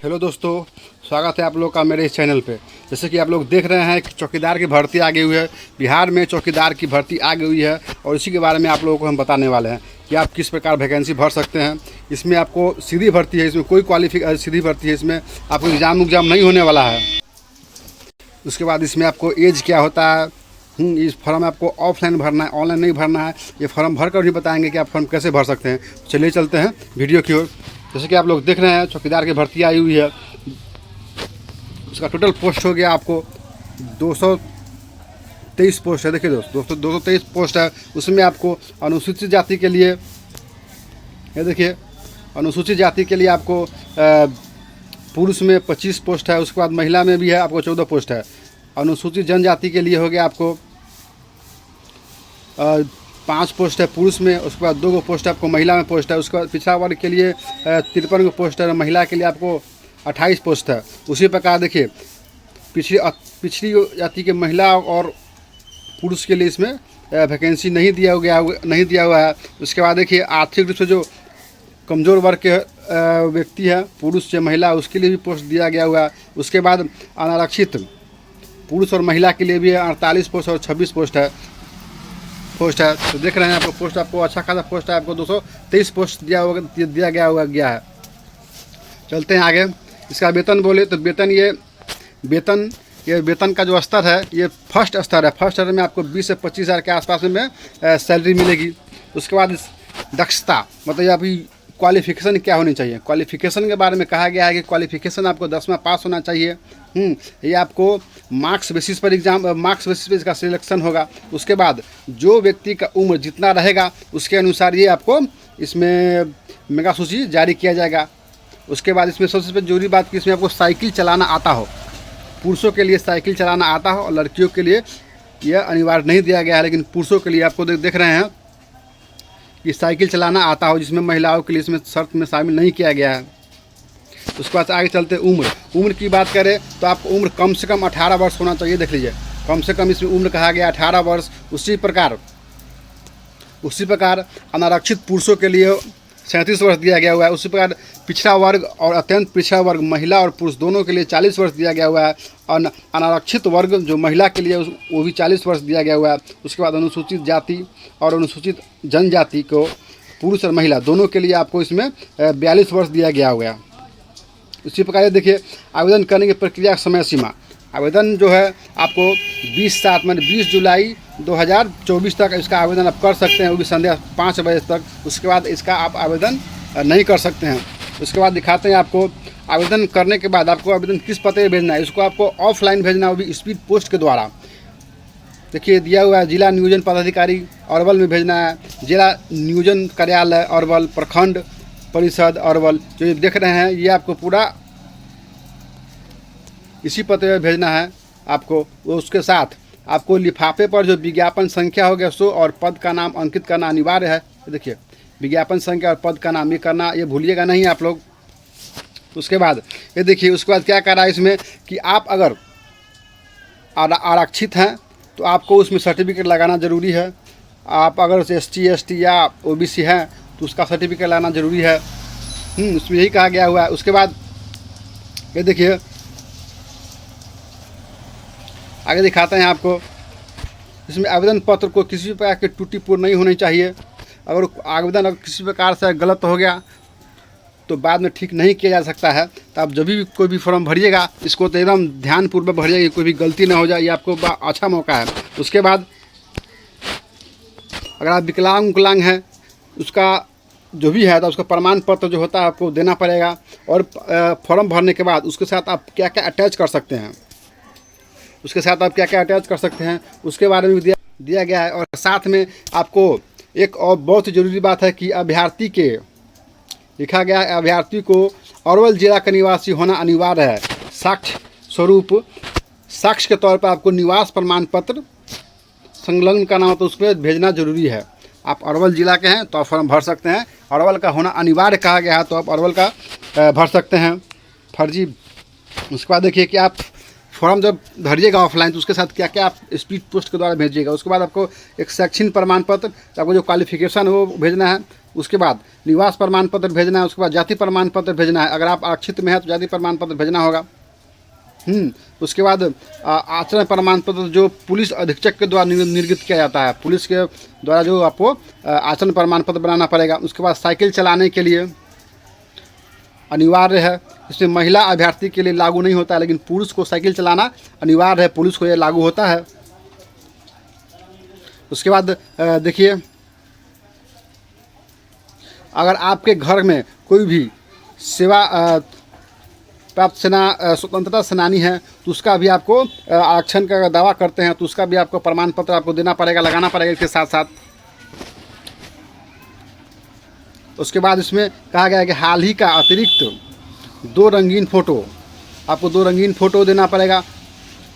Hello दोस्तों, स्वागत है आप लोग का मेरे इस चैनल पे। जैसे कि आप लोग देख रहे हैं कि चौकीदार की भर्ती आ गई हुई है। बिहार में चौकीदार की भर्ती आ गई हुई है और इसी के बारे में आप लोगों को हम बताने वाले हैं कि आप किस प्रकार वैकेंसी भर सकते हैं। इसमें आपको सीधी भर्ती है, इसमें कोई सीधी भर्ती है, इसमें आपको एग्ज़ाम नहीं होने वाला है। उसके बाद इसमें आपको एज क्या होता है, इस फॉर्म आपको ऑफलाइन भरना है, ऑनलाइन नहीं भरना है। ये फॉर्म भर कर भी बताएंगे कि आप फॉर्म कैसे भर सकते हैं। चलिए चलते हैं वीडियो की ओर। जैसे कि आप लोग देख रहे हैं चौकीदार की भर्ती आई हुई है। उसका टोटल पोस्ट हो गया आपको 223 पोस्ट है। देखिए दोस्तों 223 पोस्ट है। उसमें आपको अनुसूचित जाति के लिए, ये देखिए अनुसूचित जाति के लिए आपको पुरुष में 25 पोस्ट है। उसके बाद महिला में भी है आपको 14 पोस्ट है। अनुसूचित जनजाति के लिए हो गया आपको 5 पोस्ट है पुरुष में। उसके बाद 2 पोस्ट आपको महिला में पोस्ट है। उसके बाद पिछड़ा वर्ग के लिए 53 पोस्ट है। महिला के लिए आपको 28 पोस्ट है। उसी प्रकार देखिए पिछड़ी जाति के महिला और पुरुष के लिए इसमें वैकेंसी नहीं दिया हुआ है। उसके बाद देखिए आर्थिक रूप से जो कमज़ोर वर्ग के व्यक्ति है, पुरुष या महिला, उसके लिए भी पोस्ट दिया गया हुआ है। उसके बाद अनारक्षित पुरुष और महिला के लिए भी 48 पोस्ट और 26 पोस्ट है। तो देख रहे हैं आपको पोस्ट, आपको अच्छा खासा पोस्ट है। आपको 223 पोस्ट दिया गया है। चलते हैं आगे। इसका वेतन बोले तो वेतन का जो स्तर है ये फर्स्ट स्तर है। फर्स्ट स्तर में आपको 20 से 25 हज़ार के आसपास में सैलरी मिलेगी। उसके बाद दक्षता मतलब अभी क्वालिफ़िकेशन क्या होनी चाहिए। क्वालिफ़िकेशन के बारे में कहा गया है कि क्वालिफ़िकेशन आपको 10वां पास होना चाहिए। ये आपको मार्क्स बेसिस पर इसका सिलेक्शन होगा। उसके बाद जो व्यक्ति का उम्र जितना रहेगा उसके अनुसार ये आपको इसमें मेगा सूची जारी किया जाएगा। उसके बाद इसमें सबसे जरूरी बात कि इसमें आपको साइकिल चलाना आता हो। पुरुषों के लिए साइकिल चलाना आता हो और लड़कियों के लिए यह अनिवार्य नहीं दिया गया है, लेकिन पुरुषों के लिए आपको देख रहे हैं कि साइकिल चलाना आता हो, जिसमें महिलाओं के लिए इसमें शर्त में शामिल नहीं किया गया है। उसके बाद आगे चलते उम्र की बात करें तो आपको उम्र कम से कम 18 वर्ष होना चाहिए। देख लीजिए कम से कम इसमें उम्र कहा गया 18 वर्ष। उसी प्रकार अनारक्षित पुरुषों के लिए 37 वर्ष दिया गया हुआ है। उसी प्रकार पिछड़ा वर्ग और अत्यंत पिछड़ा वर्ग महिला और पुरुष दोनों के लिए 40 वर्ष दिया गया हुआ है। और अनारक्षित वर्ग जो महिला के लिए वो भी 40 वर्ष दिया गया हुआ है। उसके बाद अनुसूचित जाति और अनुसूचित जनजाति को पुरुष और महिला दोनों के लिए आपको इसमें 42 वर्ष दिया गया हुआ है। उसी प्रकार देखिए आवेदन करने की प्रक्रिया समय सीमा। आवेदन जो है आपको 20 जुलाई 2024 तक इसका आवेदन आप कर सकते हैं, वो भी संध्या 5 बजे तक। उसके बाद इसका आप आवेदन नहीं कर सकते हैं। उसके बाद दिखाते हैं आपको आवेदन करने के बाद आपको आवेदन किस पते पर भेजना है। इसको आपको ऑफलाइन भेजना है, वो भी स्पीड पोस्ट के द्वारा। देखिए दिया हुआ है जिला नियोजन पदाधिकारी अरवल में भेजना है। जिला नियोजन कार्यालय अरवल, प्रखंड परिषद अरवल जो ये देख रहे हैं ये आपको पूरा इसी पते पर भेजना है आपको। उसके साथ आपको लिफाफे पर जो विज्ञापन संख्या हो गया सो और पद का नाम अंकित करना अनिवार्य है। देखिए विज्ञापन संख्या और पद का नाम ये करना, ये भूलिएगा नहीं आप लोग। उसके बाद ये देखिए उसके बाद क्या करा है इसमें कि आप अगर आरक्षित हैं तो आपको उसमें सर्टिफिकेट लगाना ज़रूरी है। आप अगर ST ST या OBC हैं तो उसका सर्टिफिकेट लाना ज़रूरी है। उसमें यही कहा गया हुआ है। उसके बाद ये देखिए आगे दिखाते हैं आपको। इसमें आवेदन पत्र को किसी प्रकार की त्रुटिपूर्ण नहीं होनी चाहिए। अगर आवेदन किसी प्रकार से गलत हो गया तो बाद में ठीक नहीं किया जा सकता है। तो आप जब भी कोई भी फॉर्म भरिएगा इसको तो एकदम ध्यानपूर्वक भरिएगा, कोई भी गलती ना हो जाए। ये आपको अच्छा मौका है। उसके बाद अगर आप विकलांग हैं उसका जो भी है तो उसका प्रमाण पत्र जो होता है आपको देना पड़ेगा। और फॉर्म भरने के बाद उसके साथ आप क्या क्या अटैच कर सकते हैं, उसके बारे में भी दिया गया है। और साथ में आपको एक और बहुत ही ज़रूरी बात है कि लिखा गया है अभ्यर्थी को अरवल जिला का निवासी होना अनिवार्य है। साक्ष्य के तौर पर आपको निवास प्रमाण पत्र संलग्न करना हो तो उसको भेजना जरूरी है। आप अरवल जिला के हैं तो आप फॉर्म भर सकते हैं। अरवल का होना अनिवार्य कहा गया है तो आप अरवल का भर सकते हैं। फर्जी उसके बाद देखिए कि आप फॉर्म जब भरिएगा ऑफलाइन तो उसके साथ क्या क्या आप स्पीड पोस्ट के द्वारा भेजिएगा। उसके बाद आपको एक शैक्षणिक प्रमाण पत्र, आपको जो क्वालिफिकेशन है वो भेजना है। उसके बाद निवास प्रमाण पत्र भेजना है, उसके बाद जाति प्रमाण पत्र भेजना है। अगर आप आरक्षित में है तो जाति प्रमाण पत्र भेजना होगा। उसके बाद आचरण प्रमाण पत्र जो पुलिस अधीक्षक के द्वारा निर्गत किया जाता है, पुलिस के द्वारा जो आपको आचरण प्रमाण पत्र बनाना पड़ेगा। उसके बाद साइकिल चलाने के लिए अनिवार्य है, इसमें महिला अभ्यर्थी के लिए लागू नहीं होता है, लेकिन पुरुष को साइकिल चलाना अनिवार्य है, पुरुष को यह लागू होता है। उसके बाद देखिए, अगर आपके घर में कोई भी सेवा प्राप्त स्वतंत्रता सेनानी है तो उसका भी आपको आरक्षण का दावा करते हैं तो उसका भी आपको प्रमाण पत्र आपको देना पड़ेगा, लगाना पड़ेगा इसके साथ साथ। उसके बाद इसमें कहा गया है कि हाल ही का अतिरिक्त 2 रंगीन फ़ोटो, आपको 2 रंगीन फ़ोटो देना पड़ेगा।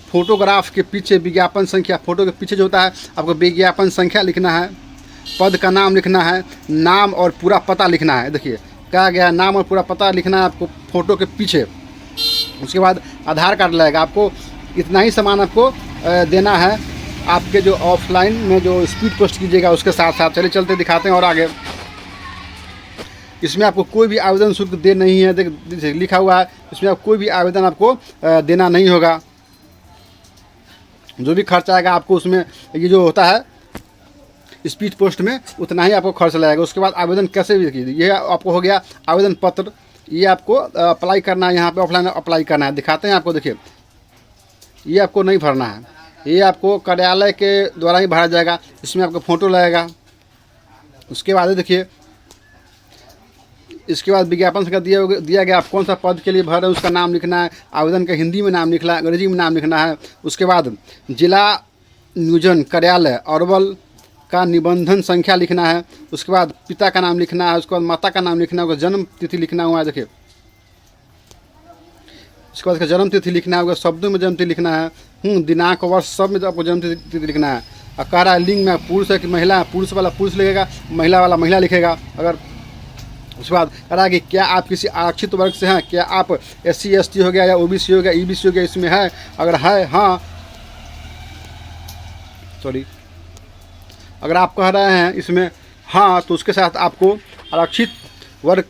फोटोग्राफ के पीछे विज्ञापन संख्या, फ़ोटो के पीछे जो होता है आपको विज्ञापन संख्या लिखना है, पद का नाम लिखना है, नाम और पूरा पता लिखना है। देखिए कहा गया नाम और पूरा पता लिखना है आपको फ़ोटो के पीछे। उसके बाद आधार कार्ड लगेगा, आपको इतना ही सामान आपको देना है आपके जो ऑफलाइन में जो स्पीड पोस्ट कीजिएगा उसके साथ साथ। चलिए चलते दिखाते हैं और आगे। इसमें आपको कोई भी आवेदन शुल्क दे नहीं है, देख लिखा हुआ है, इसमें आप कोई भी आवेदन आपको देना नहीं होगा। जो भी खर्च आएगा आपको उसमें ये जो होता है स्पीड पोस्ट में उतना ही आपको खर्च लगेगा। उसके बाद आवेदन कैसे भी कीजिए, ये आपको हो गया आवेदन पत्र, ये आपको अप्लाई करना है, यहाँ पे ऑफलाइन अप्लाई करना है। दिखाते हैं आपको, देखिए ये आपको नहीं भरना है, ये आपको कार्यालय के द्वारा ही भरा जाएगा, इसमें आपको फ़ोटो लगेगा। उसके बाद देखिए, इसके बाद विज्ञापन का दिया गया आप कौन सा पद के लिए भर रहे हैं उसका नाम लिखना है, आवेदन का हिंदी में नाम लिखना है, अंग्रेजी में नाम लिखना है। उसके बाद जिला नियोजन कार्यालय अरवल का निबंधन संख्या लिखना है। उसके बाद पिता का नाम लिखना है, उसके बाद माता का नाम लिखना होगा, जन्म तिथि लिखना हुआ है। देखिए उसके बाद इसका जन्म तिथि लिखना होगा, शब्दों में जन्म तिथि लिखना है, दिनांक वर्ष सब में आपको जन्म तिथि लिखना है। और कह रहा है लिंग में पुरुष है कि महिला है, पुरुष वाला पुरुष लिखेगा, महिला वाला महिला लिखेगा। अगर उसके बाद कह रहा है कि क्या आप किसी आरक्षित वर्ग से हैं, क्या आप SC ST हो गया या OBC हो गया, EBC हो गया, इसमें है, अगर है हाँ सॉरी अगर आप कह रहे हैं इसमें हाँ तो उसके साथ आपको आरक्षित वर्ग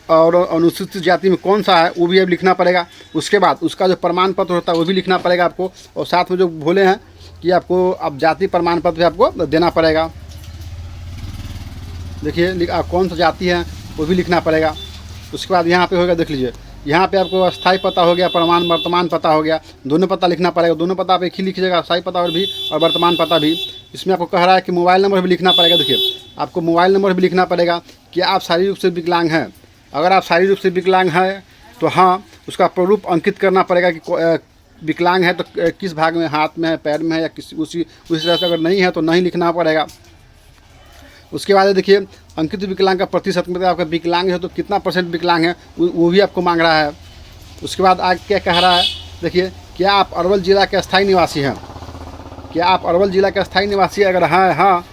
और अनुसूचित जाति में कौन सा है वो भी अब लिखना पड़ेगा। उसके बाद उसका जो प्रमाण पत्र होता है वो भी लिखना पड़ेगा आपको, और साथ में जो बोले हैं कि आपको अब जाति प्रमाण पत्र भी आपको देना पड़ेगा। देखिए आप कौन सा जाति है वो भी लिखना पड़ेगा। उसके बाद यहाँ पे होगा, देख लीजिए यहाँ पे आपको अस्थायी पता हो गया, प्रमाण वर्तमान पता हो गया, दोनों पता लिखना पड़ेगा। दोनों पता आप एक ही लिखिएगा, अस्थायी पता और भी और वर्तमान पता भी। इसमें आपको कह रहा है कि मोबाइल नंबर भी लिखना पड़ेगा। देखिए आपको मोबाइल नंबर भी लिखना पड़ेगा कि आप शारीरिक रूप से विकलांग हैं। अगर आप शारीरिक रूप से विकलांग हैं तो हाँ उसका प्रारूप अंकित करना पड़ेगा कि विकलांग है तो किस भाग में, हाथ में है, पैर में है या किसी उसी तरह से। अगर नहीं है तो नहीं लिखना पड़ेगा। उसके बाद देखिए अंकित विकलांग का प्रतिशत, मतलब आपका विकलांग है तो कितना % विकलांग है वो भी आपको मांग रहा है। उसके बाद आगे क्या कह रहा है, देखिए क्या आप अरवल जिला के अस्थायी निवासी हैं, क्या आप अरवल जिला के अस्थायी निवासी हैं। अगर हाँ,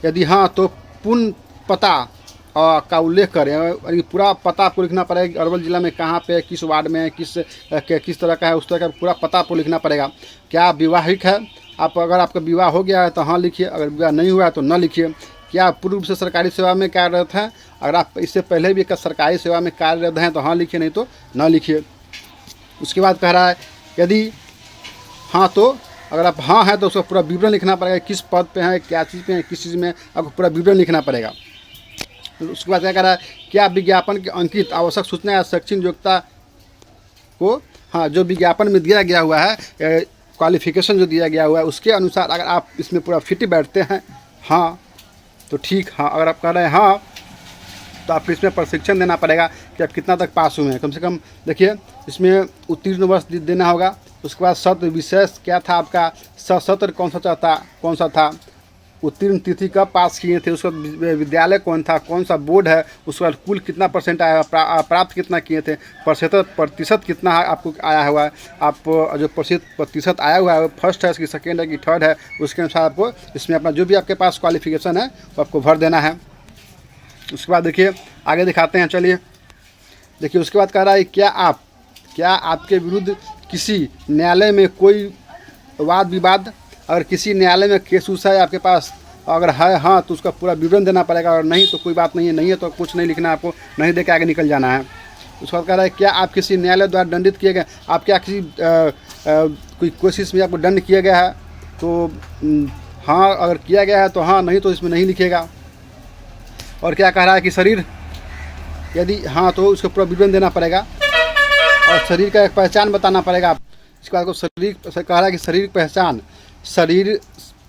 यदि हाँ तो पूर्ण पता का उल्लेख करें, यानी पूरा पता आपको लिखना पड़ेगा कि अरवल जिला में कहाँ पे, किस वार्ड में, किस तरह का है, उस तरह का पूरा पता आपको लिखना पड़ेगा। क्या आप विवाहित है, आप अगर आपका विवाह हो गया है तो हाँ लिखिए, अगर विवाह नहीं हुआ है तो न लिखिए। क्या आप पूर्व से सरकारी सेवा में कार्यरत हैं, अगर आप इससे पहले भी सरकारी सेवा में कार्यरत हैं तो हाँ लिखिए, नहीं तो न लिखिए। उसके बाद कह रहा है यदि हाँ तो अगर आप हाँ हैं तो उसका पूरा विवरण लिखना पड़ेगा, किस पद पे हैं, क्या चीज़ पे हैं, किस चीज़ में आपको पूरा विवरण लिखना पड़ेगा। उसके बाद क्या कह रहा है, क्या विज्ञापन के अंकित आवश्यक सूचना या शैक्षणिक योग्यता को, हाँ जो विज्ञापन में दिया गया हुआ है, क्वालिफिकेशन जो दिया गया हुआ है उसके अनुसार अगर आप इसमें पूरा फिट बैठते हैं हाँ तो ठीक। हाँ अगर आप कह रहे हैं हाँ तो आपको इसमें प्रशिक्षण देना पड़ेगा कि आप कितना तक पास हुए हैं, कम से कम। देखिए इसमें उत्तीर्ण वर्ष देना होगा। उसके बाद सत्र विशेष क्या था आपका, सत्र कौन सा था, उत्तीर्ण तिथि कब पास किए थे, उसका विद्यालय कौन था, कौन सा बोर्ड है, उसके बाद कुल कितना % आया, प्राप्त कितना किए थे, प्रतिशत कितना आपको आया हुआ है, आप जो प्रतिशत आया हुआ है फर्स्ट है कि सेकेंड है कि थर्ड है, उसके अनुसार आपको इसमें अपना जो भी आपके पास क्वालिफिकेशन है वो आपको भर देना है। उसके बाद देखिए आगे दिखाते हैं, चलिए देखिए। उसके बाद कह रहा है क्या आपके विरुद्ध किसी न्यायालय में कोई वाद विवाद, अगर किसी न्यायालय में केस उस है आपके पास अगर है हाँ तो उसका पूरा विवरण देना पड़ेगा, और नहीं तो कोई बात नहीं है, नहीं है तो कुछ नहीं लिखना है आपको, नहीं दे के आगे निकल जाना है। उसके बाद कह रहा है क्या आप किसी न्यायालय द्वारा दंडित किए गए, आप क्या किसी कोई कोशिश में आपको दंड किया गया है, तो हाँ अगर किया गया है तो हाँ, नहीं तो इसमें नहीं लिखेगा। और क्या कह रहा है कि शरीर, यदि हाँ तो उसको पूरा विवरण देना पड़ेगा, और शरीर का एक पहचान बताना पड़ेगा। इसके बाद को शरीर कह रहा है कि शरीर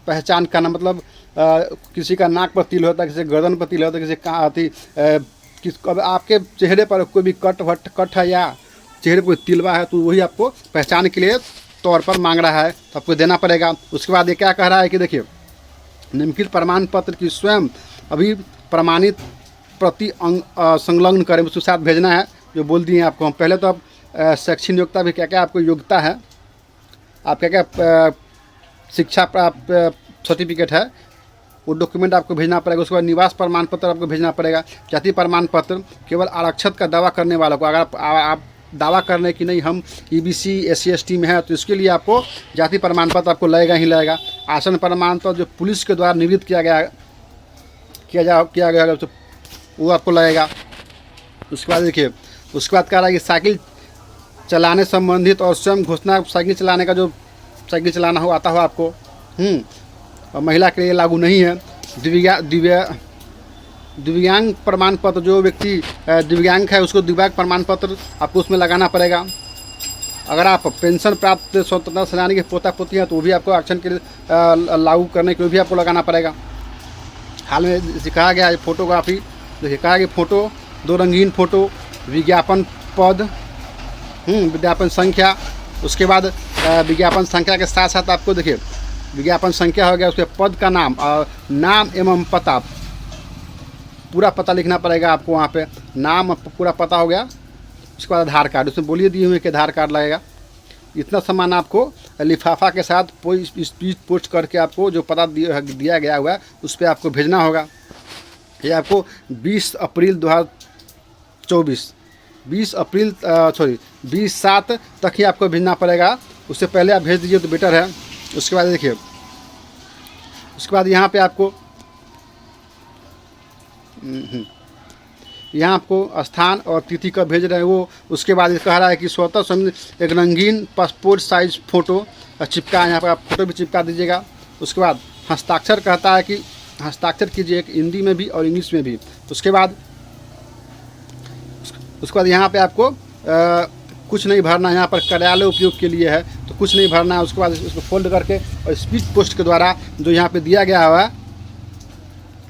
पहचान करना, मतलब किसी का नाक पर तिल होता है, किसी गर्दन पर तिल होता है, किसी का आपके चेहरे पर कोई भी कट है या चेहरे पर कोई तिलवा है, तो वही आपको पहचान के लिए तौर पर मांग रहा है, तो आपको देना पड़ेगा। उसके बाद ये क्या कह रहा है कि देखिए, निम्नलिखित प्रमाण पत्र की स्वयं अभी प्रमाणित प्रति संलग्न करें, उसके साथ भेजना है, जो बोल दिए आपको हम पहले। तो अब शैक्षणिक योग्यता भी क्या क्या आपको योग्यता है, आप क्या क्या शिक्षा प्राप्त सर्टिफिकेट है, वो डॉक्यूमेंट आपको भेजना पड़ेगा। उसके बाद निवास प्रमाण पत्र आपको भेजना पड़ेगा। जाति प्रमाण पत्र केवल आरक्षक का दावा करने वालों को, अगर आप दावा करने की नहीं हम EBC SC ST में है, तो इसके लिए आपको जाति प्रमाण पत्र आपको लगेगा ही लगेगा। आसन प्रमाण पत्र जो पुलिस के द्वारा निर्मित किया गया तो वो आपको लगेगा। उसके बाद देखिए, उसके बाद कह रहा है कि साइकिल चलाने संबंधित और स्वयं घोषणा, साइकिल चलाने का जो साइकिल चलाना हो आता हो आपको, और महिला के लिए लागू नहीं है। दिव्यांग प्रमाण पत्र, जो व्यक्ति दिव्यांग है उसको दिव्यांग प्रमाण पत्र आपको उसमें लगाना पड़ेगा। अगर आप पेंशन प्राप्त स्वतंत्रता सेनानी के पोता पोती हैं तो वो भी आपको आरक्षण के लिए लागू करने के लिए भी आपको लगाना पड़ेगा। हाल में कहा गया है फोटोग्राफी, देखिए कहा कि फ़ोटो, 2 रंगीन फ़ोटो, विज्ञापन पद, विज्ञापन संख्या। उसके बाद विज्ञापन संख्या के साथ साथ आपको देखिए, विज्ञापन संख्या हो गया, उसके पद का नाम और नाम एवं पता, पूरा पता लिखना पड़ेगा आपको वहाँ पे, नाम पूरा पता हो गया। उसके बाद आधार कार्ड, उसमें बोलिए दिए हुए कि आधार कार्ड लगेगा। इतना सामान आपको लिफाफा के साथ स्पीड पोस्ट करके आपको जो पता दिया गया हुआ है उस पर आपको भेजना होगा। ये आपको 20 अप्रैल 2024 20/7 तक ही आपको भेजना पड़ेगा, उससे पहले आप भेज दीजिए तो बेटर है। उसके बाद देखिए, उसके बाद यहाँ पे आपको यहाँ आपको स्थान और तिथि का भेज रहे हैं वो। उसके बाद कह रहा है कि स्वतः संबंधित एक रंगीन पासपोर्ट साइज फ़ोटो चिपका, यहाँ पर आप फोटो भी चिपका दीजिएगा। उसके बाद हस्ताक्षर कहता है कि हस्ताक्षर कीजिए, एक हिंदी में भी और इंग्लिश में भी। उसके बाद यहाँ पे आपको कुछ नहीं भरना, यहाँ पर कार्यालय उपयोग के लिए है तो कुछ नहीं भरना है। उसके बाद इसको फोल्ड करके और स्पीड पोस्ट के द्वारा जो यहाँ पे दिया गया हुआ है,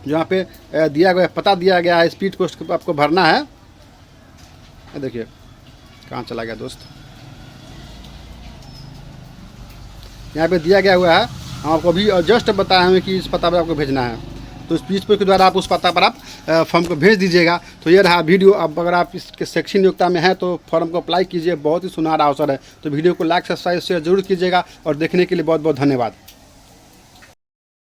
जो यहाँ पे दिया गया पता दिया गया है, स्पीड पोस्ट आपको भरना है। देखिए कहाँ चला गया दोस्त, यहाँ पे दिया गया हुआ है, हम आपको अभी जस्ट बताया हमें कि इस पता पर आपको भेजना है, तो स्पीड पोस्ट के द्वारा आप उस पता पर आप फॉर्म को भेज दीजिएगा। तो ये रहा वीडियो। अब अगर आप इसके शैक्षणिक योग्यता में हैं तो फॉर्म को अप्लाई कीजिए, बहुत ही सुनहरा अवसर है। तो वीडियो को लाइक सब्सक्राइब शेयर जरूर कीजिएगा, और देखने के लिए बहुत बहुत धन्यवाद।